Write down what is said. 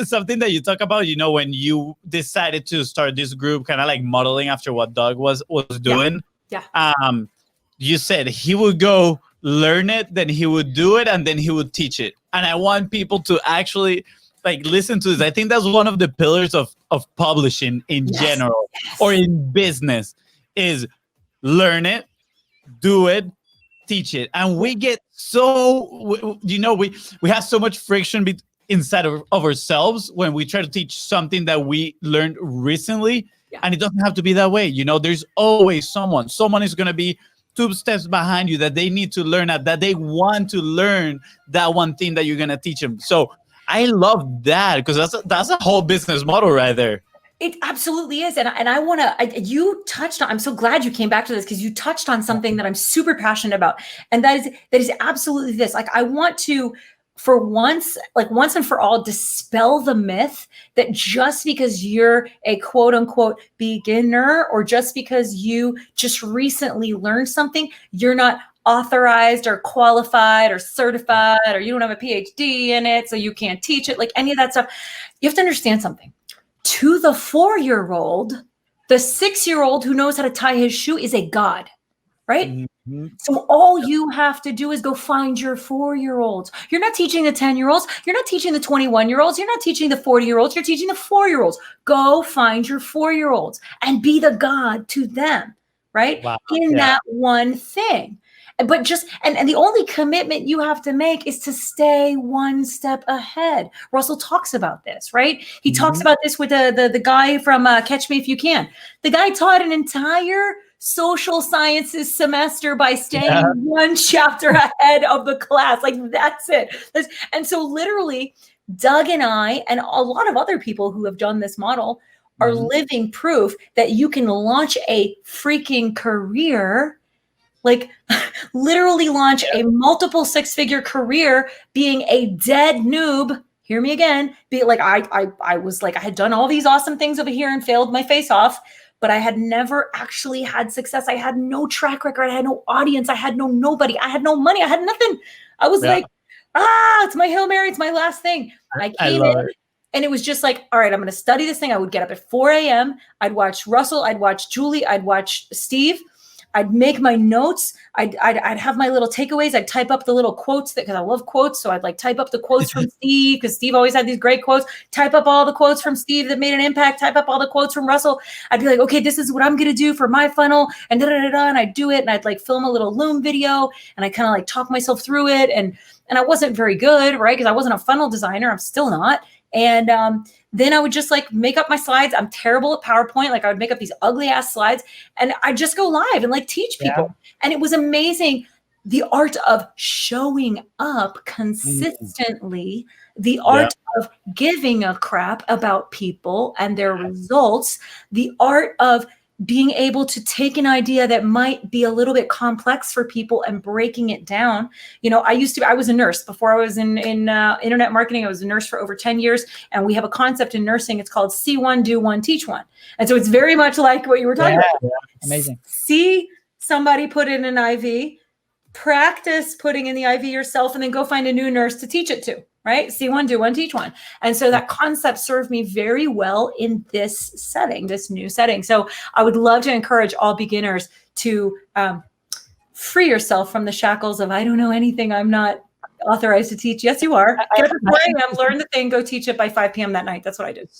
something that you talk about, when you decided to start this group, kind of like modeling after what Doug was doing. Yeah. You said he would go learn it, then he would do it, and then he would teach it. And I want people to actually like listen to this. I think that's one of the pillars of publishing in general or in business is learn it, do it, teach it. And we get so, we have so much friction inside of ourselves when we try to teach something that we learned recently. And it doesn't have to be that way. There's always someone is going to be 2 steps behind you that they need to learn that they want to learn that one thing that you're going to teach them. So I love that because that's a whole business model right there. It absolutely is. And I want to, you touched on, I'm so glad you came back to this because you touched on something that I'm super passionate about. And that is absolutely this. Like, I want to, for once and for all, dispel the myth that just because you're a quote unquote beginner or just because you just recently learned something, you're not authorized or qualified or certified, or you don't have a PhD in it, so you can't teach it, like any of that stuff. You have to understand something. To the 4-year-old, the 6-year-old who knows how to tie his shoe is a god, right? Mm-hmm. So all you have to do is go find your 4-year-olds. You're not teaching the 10-year-olds. You're not teaching the 21-year-olds. You're not teaching the 40-year-olds. You're teaching the 4-year-olds. Go find your 4-year-olds and be the god to them, right? Wow. In that one thing. But just, and the only commitment you have to make is to stay one step ahead. Russell talks about this, right? He talks about this with the guy from Catch Me If You Can. The guy taught an entire social sciences semester by staying one chapter ahead of the class. Like, that's it. And so literally, Doug and I, and a lot of other people who have done this model, are living proof that you can launch a freaking career, like literally launch a multiple 6-figure career being a dead noob. Hear me again. Be like, I was like, I had done all these awesome things over here and failed my face off, but I had never actually had success. I had no track record. I had no audience. I had nobody. I had no money. I had nothing. I was like, it's my Hail Mary. It's my last thing. I came in. And it was just like, all right, I'm going to study this thing. I would get up at 4 a.m. I'd watch Russell. I'd watch Julie. I'd watch Steve. I'd make my notes. I'd have my little takeaways. I'd type up the little quotes because I love quotes. So I'd like type up the quotes from Steve because Steve always had these great quotes. Type up all the quotes from Steve that made an impact. Type up all the quotes from Russell. I'd be like, okay, this is what I'm going to do for my funnel. And and I'd do it. And I'd like film a little Loom video. And I kind of like talk myself through it. And I wasn't very good, right? Because I wasn't a funnel designer. I'm still not. And then I would just like make up my slides. I'm terrible at PowerPoint. Like, I would make up these ugly ass slides and I'd just go live and like teach people. And it was amazing. The art of showing up consistently, the art of giving a crap about people and their results, the art of being able to take an idea that might be a little bit complex for people and breaking it down. I was a nurse before I was in internet marketing. I was a nurse for over 10 years. And we have a concept in nursing. It's called see one, do one, teach one. And so it's very much like what you were talking about. Yeah, amazing. See somebody put in an IV, practice putting in the IV yourself, and then go find a new nurse to teach it to. Right? See one, do one, teach one. And so that concept served me very well in this setting, this new setting. So I would love to encourage all beginners to free yourself from the shackles of, I don't know anything. I'm not authorized to teach. Yes, you are. Get up at 4 a.m., learn the thing, go teach it by 5 p.m. that night. That's what I did.